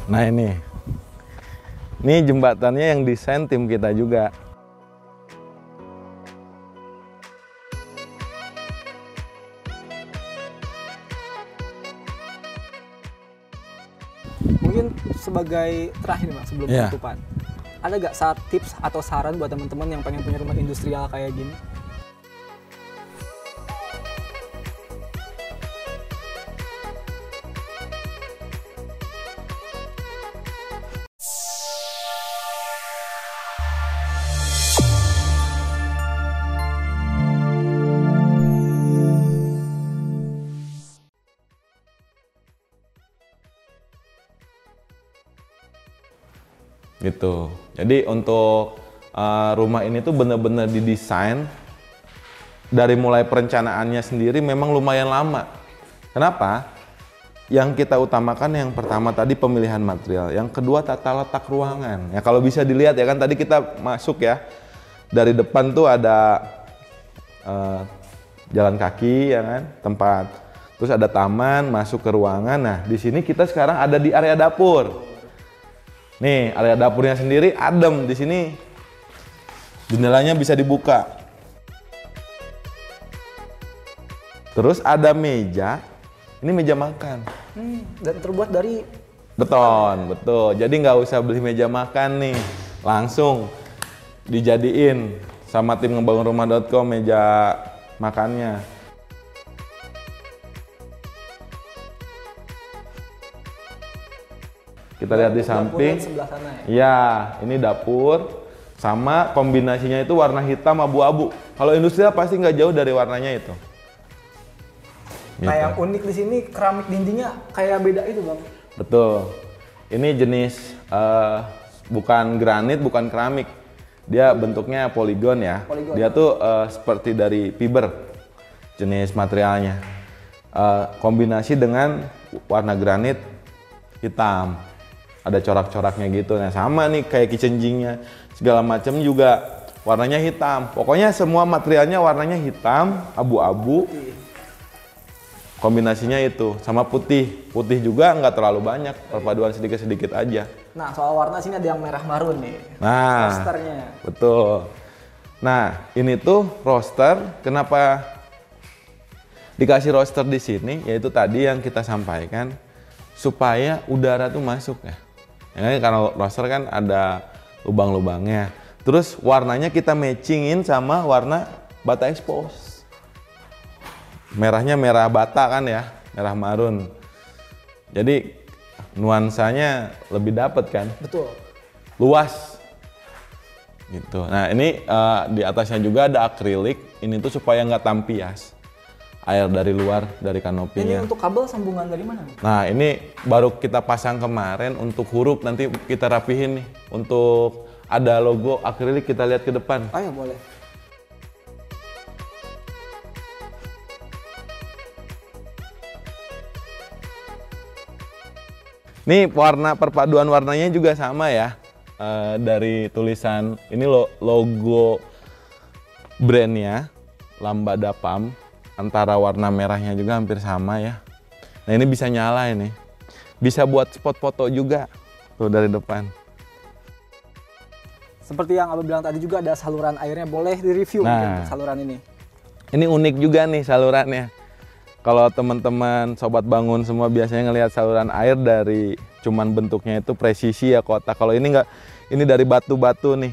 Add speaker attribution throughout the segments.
Speaker 1: Nah ini jembatannya yang desain tim kita juga.
Speaker 2: Mungkin sebagai terakhir Mas sebelum penutupan, ada gak tips atau saran buat teman-teman yang pengen punya rumah industrial kayak gini?
Speaker 1: Gitu. Jadi untuk rumah ini tuh bener-bener didesain dari mulai perencanaannya sendiri memang lumayan lama. Kenapa? Yang kita utamakan yang pertama tadi pemilihan material, yang kedua tata letak ruangan. Ya kalau bisa dilihat ya kan tadi kita masuk ya dari depan tuh ada jalan kaki ya kan tempat, terus ada taman masuk ke ruangan. Nah di sini kita sekarang ada di area dapur. Nih, area dapurnya sendiri adem di sini. Jendelanya bisa dibuka. Terus ada meja. Ini meja makan.
Speaker 2: Dan terbuat dari
Speaker 1: beton, betul. Jadi nggak usah beli meja makan nih. Langsung dijadiin sama tim ngebangunrumah.com meja makannya. Kita lihat di samping.
Speaker 2: Sebelah sana ya?
Speaker 1: Ya, ini dapur. Sama kombinasinya itu warna hitam abu-abu. Kalau industrial pasti nggak jauh dari warnanya itu.
Speaker 2: Nah
Speaker 1: Gitu.
Speaker 2: yang unik di sini keramik dindingnya kayak beda itu Bang.
Speaker 1: Betul. Ini jenis bukan granit, bukan keramik. Dia bentuknya poligon ya.
Speaker 2: Poligon.
Speaker 1: Dia tuh seperti dari fiber jenis materialnya. Kombinasi dengan warna granit hitam. Ada corak-coraknya gitu. Nah sama nih kayak kitchen zinc-nya segala macam juga warnanya hitam. Pokoknya semua materialnya warnanya hitam, abu-abu. Kombinasinya itu sama putih. Putih juga nggak terlalu banyak, perpaduan sedikit-sedikit aja.
Speaker 2: Nah soal warna sini ada yang merah marun nih.
Speaker 1: Nah,
Speaker 2: Rosternya.
Speaker 1: betul. Nah ini tuh roster. Kenapa dikasih roster di sini? Yaitu tadi yang kita sampaikan supaya udara tuh masuk ya. Karena roster kan ada lubang-lubangnya. Terus warnanya kita matchingin sama warna bata expose. Merahnya merah bata kan ya, merah marun. Jadi nuansanya lebih dapet kan.
Speaker 2: Betul.
Speaker 1: Luas. Gitu. Nah ini di atasnya juga ada akrilik. Ini tuh supaya nggak tampias air dari luar, dari kanopinya.
Speaker 2: Ini untuk kabel sambungan dari mana?
Speaker 1: Nah ini baru kita pasang kemarin untuk huruf, nanti kita rapihin nih. Untuk ada logo akrilik kita lihat ke depan.
Speaker 2: Ayo boleh.
Speaker 1: Nih warna perpaduan warnanya juga sama ya. Dari tulisan ini logo brandnya Lambada Pump. Antara warna merahnya juga hampir sama ya. Nah ini bisa nyala ini. Bisa buat spot foto juga. Tuh dari depan.
Speaker 2: Seperti yang Abang bilang tadi juga ada saluran airnya. Boleh direview mungkin saluran ini.
Speaker 1: Ini unik juga nih salurannya. Kalau teman-teman sobat bangun semua biasanya ngelihat saluran air dari cuman bentuknya itu presisi ya kotak. Kalau ini enggak, ini dari batu-batu nih.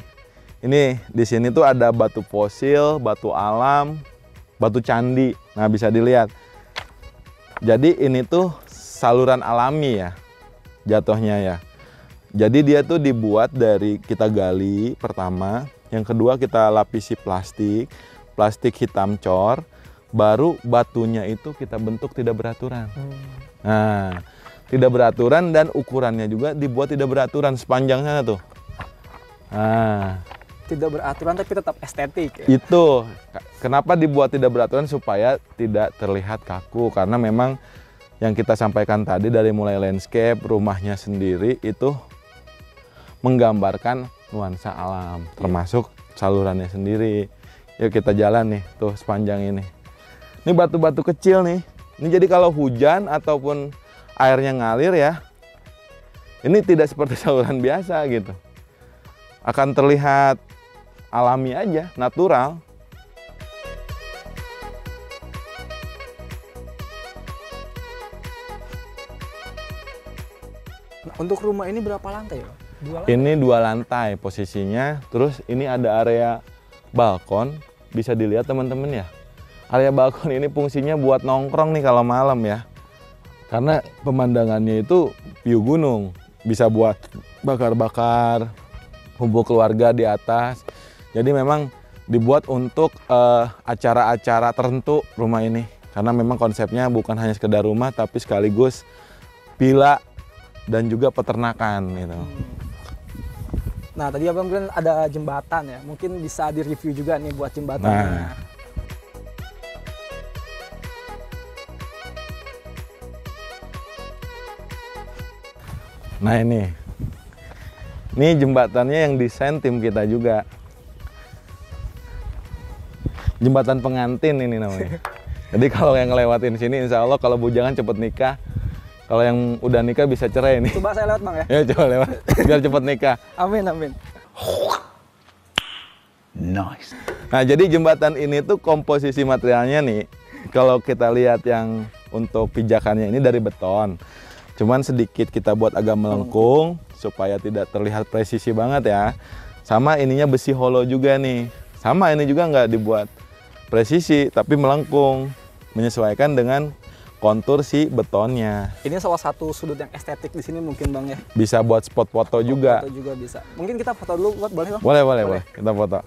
Speaker 1: Ini di sini tuh ada batu fosil, batu alam, batu candi. Nah bisa dilihat. Jadi ini tuh saluran alami ya jatuhnya ya. Jadi dia tuh dibuat dari kita gali pertama. Yang kedua kita lapisi plastik hitam cor. Baru batunya itu kita bentuk tidak beraturan. Nah tidak beraturan dan ukurannya juga dibuat tidak beraturan sepanjang sana tuh. Nah
Speaker 2: tidak beraturan tapi tetap estetik ya?
Speaker 1: Itu kenapa dibuat tidak beraturan supaya tidak terlihat kaku, karena memang yang kita sampaikan tadi dari mulai landscape rumahnya sendiri itu menggambarkan nuansa alam termasuk salurannya sendiri. Yuk kita jalan nih tuh sepanjang ini. Ini batu-batu kecil nih. Ini jadi kalau hujan ataupun airnya ngalir ya, Ini tidak seperti saluran biasa gitu. Akan terlihat alami aja, natural.
Speaker 2: Nah, untuk rumah ini berapa lantai, Bang? 2 lantai?
Speaker 1: Ini 2 lantai posisinya. Terus ini ada area balkon, bisa dilihat teman-teman ya. Area balkon ini fungsinya buat nongkrong nih kalau malam ya. Karena pemandangannya itu view gunung. Bisa buat bakar-bakar, kumpul keluarga di atas. Jadi memang dibuat untuk acara-acara tertentu rumah ini. Karena memang konsepnya bukan hanya sekedar rumah, tapi sekaligus villa dan juga peternakan gitu.
Speaker 2: Nah, tadi Abang bilang ada jembatan ya. Mungkin bisa direview juga nih buat jembatannya.
Speaker 1: Nah ini jembatannya yang desain tim kita juga. Jembatan pengantin ini namanya. Jadi kalau yang ngelewatin sini, insya Allah kalau bujangan cepet nikah. Kalau yang udah nikah bisa cerai nih.
Speaker 2: Coba saya lewat, Bang ya.
Speaker 1: Ya coba lewat, biar cepet nikah.
Speaker 2: Amin, amin.
Speaker 1: Nice. Nah jadi jembatan ini tuh komposisi materialnya nih, kalau kita lihat yang untuk pijakannya ini dari beton. Cuman sedikit kita buat agak melengkung supaya tidak terlihat presisi banget ya. Sama ininya besi hollow juga nih. Sama ini juga nggak dibuat presisi tapi melengkung, menyesuaikan dengan kontur si betonnya.
Speaker 2: Ini salah satu sudut yang estetik di sini mungkin, Bang ya.
Speaker 1: Bisa buat spot foto juga.
Speaker 2: Foto juga bisa. Mungkin kita foto dulu, boleh, Bang?
Speaker 1: Boleh. Kita foto.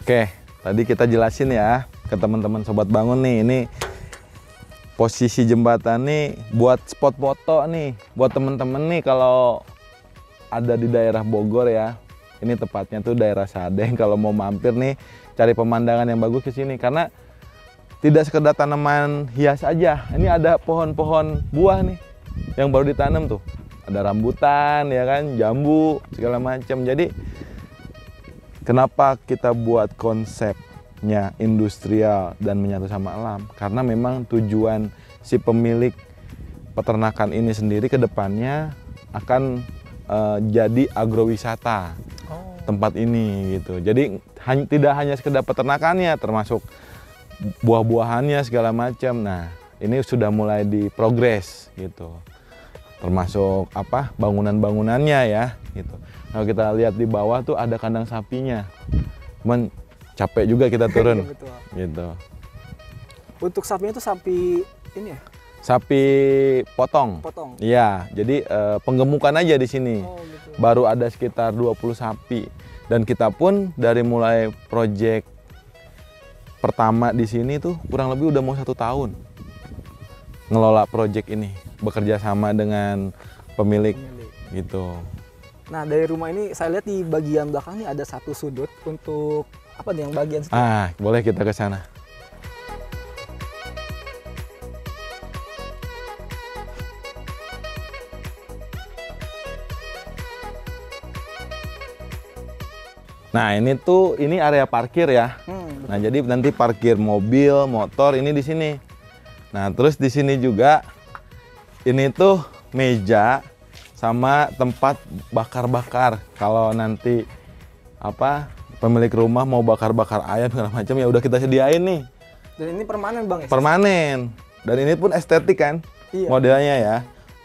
Speaker 1: Oke, tadi kita jelasin ya ke teman-teman sobat bangun nih, ini posisi jembatan nih buat spot foto nih, buat temen-temen nih kalau ada di daerah Bogor ya. Ini tepatnya tuh daerah Sadeng, kalau mau mampir nih cari pemandangan yang bagus ke sini karena tidak sekedar tanaman hias aja. Ini ada pohon-pohon buah nih yang baru ditanam tuh. Ada rambutan ya kan, jambu segala macam. Jadi kenapa kita buat konsepnya industrial dan menyatu sama alam? Karena memang tujuan si pemilik peternakan ini sendiri ke depannya akan jadi agrowisata tempat ini gitu. Jadi tidak hanya sekedar peternakannya, termasuk buah-buahannya segala macam. Nah, ini sudah mulai diprogres gitu. Termasuk apa? Bangunan-bangunannya ya gitu. Kalau kita lihat di bawah tuh ada kandang sapinya. Cuman capek juga kita turun.
Speaker 2: Betul.
Speaker 1: Gitu.
Speaker 2: Untuk sapinya itu sapi ini ya?
Speaker 1: Sapi potong. Iya, jadi penggemukan aja di sini.
Speaker 2: Oh, gitu.
Speaker 1: Baru ada sekitar 20 sapi. Dan kita pun dari mulai proyek pertama di sini tuh kurang lebih udah mau 1 tahun ngelola proyek ini, bekerja sama dengan pemilik gitu.
Speaker 2: Nah, dari rumah ini saya lihat di bagian belakang ini ada satu sudut untuk apa nih yang bagian situ?
Speaker 1: Boleh kita ke sana. Nah, ini area parkir ya. Nah, jadi nanti parkir mobil, motor ini di sini. Nah, terus di sini juga ini tuh meja sama tempat bakar-bakar. Kalau nanti apa pemilik rumah mau bakar-bakar ayam segala macam ya udah kita sediain nih.
Speaker 2: Dan ini permanen, Bang ya?
Speaker 1: Permanen. Dan ini pun estetik kan?
Speaker 2: Iya.
Speaker 1: Modelnya ya.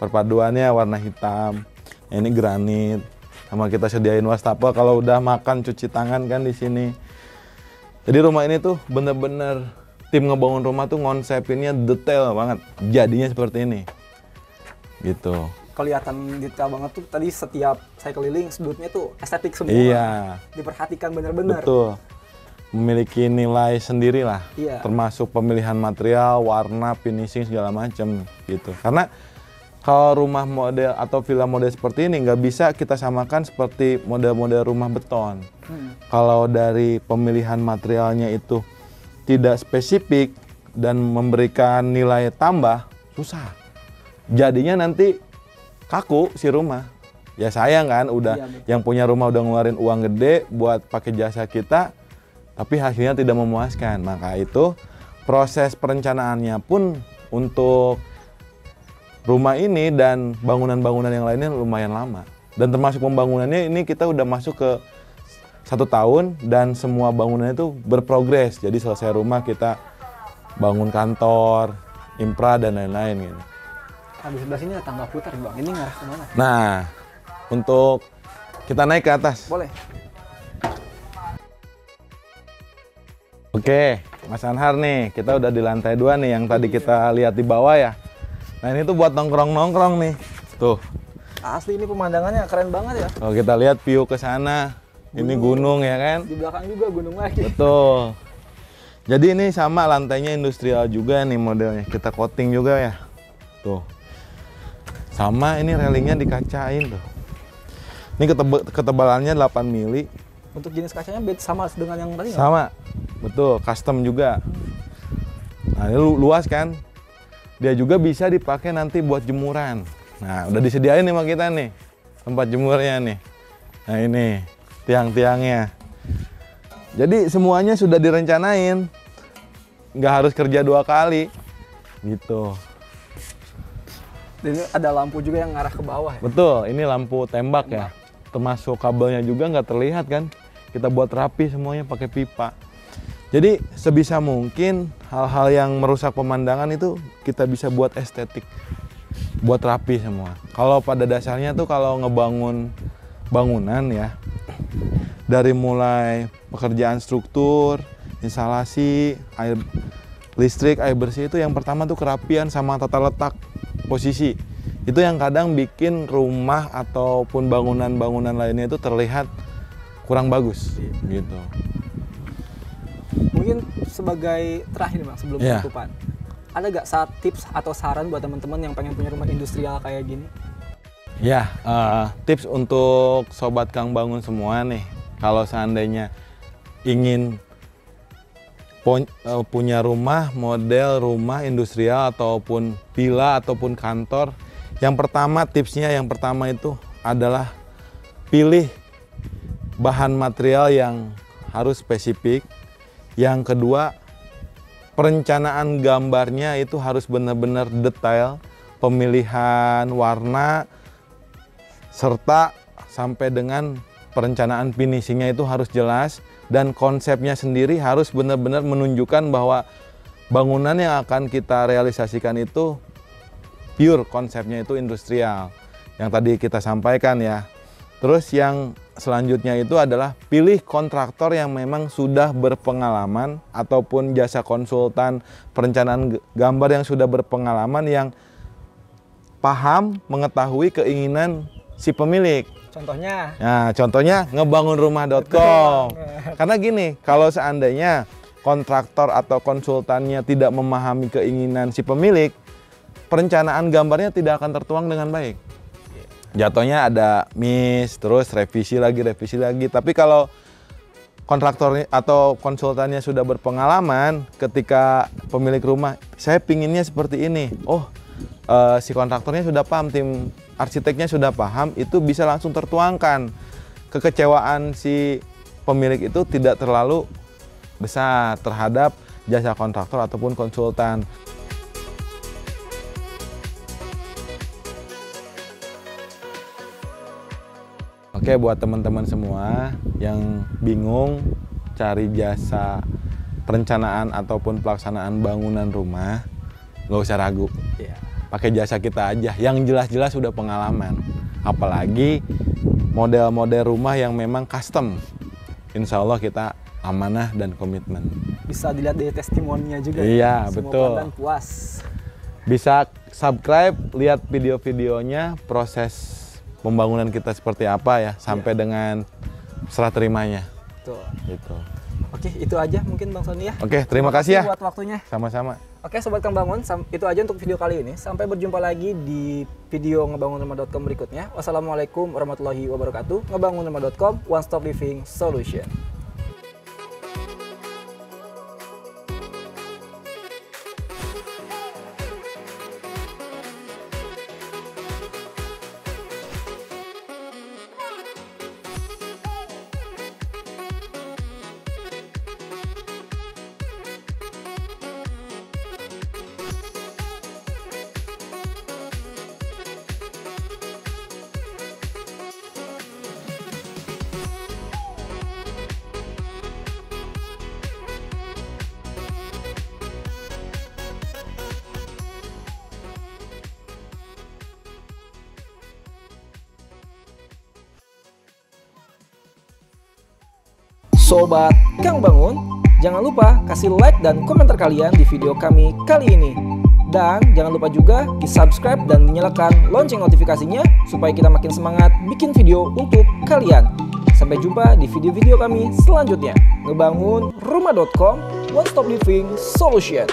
Speaker 1: Perpaduannya warna hitam. Ini granit. Sama kita sediain wastafel kalau udah makan cuci tangan kan di sini. Jadi rumah ini tuh bener-bener tim ngebangun rumah tuh ngonsepinnya detail banget. Jadinya seperti ini. Gitu.
Speaker 2: Kelihatan detail banget tuh, tadi setiap saya keliling sudutnya tuh estetik semua.
Speaker 1: Iya.
Speaker 2: Diperhatikan bener-bener.
Speaker 1: Betul. Memiliki nilai sendiri lah.
Speaker 2: Iya.
Speaker 1: Termasuk pemilihan material, warna, finishing segala macam gitu. Karena kalau rumah model atau villa model seperti ini nggak bisa kita samakan seperti model-model rumah beton. Kalau dari pemilihan materialnya itu tidak spesifik dan memberikan nilai tambah, susah. Jadinya nanti kaku si rumah. Ya sayang kan, udah yang punya rumah udah ngeluarin uang gede buat pakai jasa kita, tapi hasilnya tidak memuaskan. Maka itu proses perencanaannya pun untuk rumah ini dan bangunan-bangunan yang lainnya lumayan lama. Dan termasuk pembangunannya ini kita udah masuk ke 1 tahun dan semua bangunannya itu berprogres. Jadi selesai rumah kita bangun kantor, infra dan lain-lain gitu.
Speaker 2: Nah, di sebelah sini ada tangga putar Bang. Ini ngarah kemana?
Speaker 1: Nah, untuk kita naik ke atas.
Speaker 2: Boleh.
Speaker 1: Oke, Mas Anhar nih, kita udah di lantai 2 nih yang tadi kita lihat di bawah ya. Nah ini tuh buat nongkrong-nongkrong nih. Tuh.
Speaker 2: Asli ini pemandangannya keren banget ya.
Speaker 1: Kalau kita lihat view ke sana, ini gunung ya kan?
Speaker 2: Di belakang juga gunung lagi.
Speaker 1: Betul. Jadi ini sama lantainya industrial juga nih modelnya. Kita coating juga ya. Tuh. Sama ini railingnya dikacain tuh. Ini ketebalannya 8 mili.
Speaker 2: Untuk jenis kacanya sama dengan yang tadi nggak?
Speaker 1: Sama. Betul, custom juga. Nah, ini luas kan? Dia juga bisa dipakai nanti buat jemuran. Nah, udah disediain nih sama kita nih tempat jemurnya nih. Nah, ini tiang-tiangnya. Jadi semuanya sudah direncanain. Nggak harus kerja 2 kali. Gitu.
Speaker 2: Dan ini ada lampu juga yang ngarah ke bawah ya?
Speaker 1: Betul, ini lampu tembak ya. Termasuk kabelnya juga nggak terlihat kan. Kita buat rapi semuanya pakai pipa. Jadi sebisa mungkin hal-hal yang merusak pemandangan itu kita bisa buat estetik, buat rapi semua. Kalau pada dasarnya tuh kalau ngebangun bangunan ya, dari mulai pekerjaan struktur, instalasi, air listrik, air bersih itu yang pertama tuh kerapian sama tata letak posisi. Itu yang kadang bikin rumah ataupun bangunan-bangunan lainnya itu terlihat kurang bagus gitu.
Speaker 2: Mungkin sebagai terakhir Bang sebelum penutupan, ada gak tips atau saran buat teman-teman yang pengen punya rumah industrial kayak gini?
Speaker 1: Ya, tips untuk sobat Kang Bangun semua nih, kalau seandainya ingin punya rumah, model rumah industrial ataupun villa ataupun kantor, yang pertama tipsnya yang pertama itu adalah pilih bahan material yang harus spesifik. Yang kedua, perencanaan gambarnya itu harus benar-benar detail, pemilihan warna, serta sampai dengan perencanaan finishingnya itu harus jelas, dan konsepnya sendiri harus benar-benar menunjukkan bahwa bangunan yang akan kita realisasikan itu pure konsepnya itu industrial. Yang tadi kita sampaikan ya. Terus yang selanjutnya itu adalah pilih kontraktor yang memang sudah berpengalaman ataupun jasa konsultan perencanaan gambar yang sudah berpengalaman, yang paham mengetahui keinginan si pemilik.
Speaker 2: Contohnya?
Speaker 1: Nah, contohnya ngebangunrumah.com. Karena gini, kalau seandainya kontraktor atau konsultannya tidak memahami keinginan si pemilik, perencanaan gambarnya tidak akan tertuang dengan baik. Jatuhnya ada miss, terus revisi lagi. Tapi kalau kontraktor atau konsultannya sudah berpengalaman, ketika pemilik rumah, saya pinginnya seperti ini. Oh, si kontraktornya sudah paham, tim arsiteknya sudah paham, itu bisa langsung tertuangkan. Kekecewaan si pemilik itu tidak terlalu besar terhadap jasa kontraktor ataupun konsultan. Oke, buat teman-teman semua yang bingung cari jasa perencanaan ataupun pelaksanaan bangunan rumah, nggak usah ragu. Pakai jasa kita aja, yang jelas-jelas sudah pengalaman. Apalagi model-model rumah yang memang custom. Insya Allah kita amanah dan komitmen.
Speaker 2: Bisa dilihat dari testimoninya juga.
Speaker 1: Iya,
Speaker 2: ya?
Speaker 1: betul.
Speaker 2: Semua puas.
Speaker 1: Bisa subscribe, lihat video-videonya, proses pembangunan kita seperti apa ya, sampai dengan serah terimanya.
Speaker 2: Betul.
Speaker 1: Gitu.
Speaker 2: Oke, itu aja mungkin Bang Sony ya.
Speaker 1: Oke, terima kasih ya
Speaker 2: buat waktunya.
Speaker 1: Sama-sama.
Speaker 2: Oke, Sobat Kang Bangun, itu aja untuk video kali ini. Sampai berjumpa lagi di video ngebangunrumah.com berikutnya. Wassalamualaikum warahmatullahi wabarakatuh. Ngebangunrumah.com, one stop living solution. Sobat Kang Bangun, jangan lupa kasih like dan komentar kalian di video kami kali ini. Dan jangan lupa juga di-subscribe dan dinyalakan lonceng notifikasinya supaya kita makin semangat bikin video untuk kalian. Sampai jumpa di video-video kami selanjutnya. Ngebangun rumah.com, one stop living solution.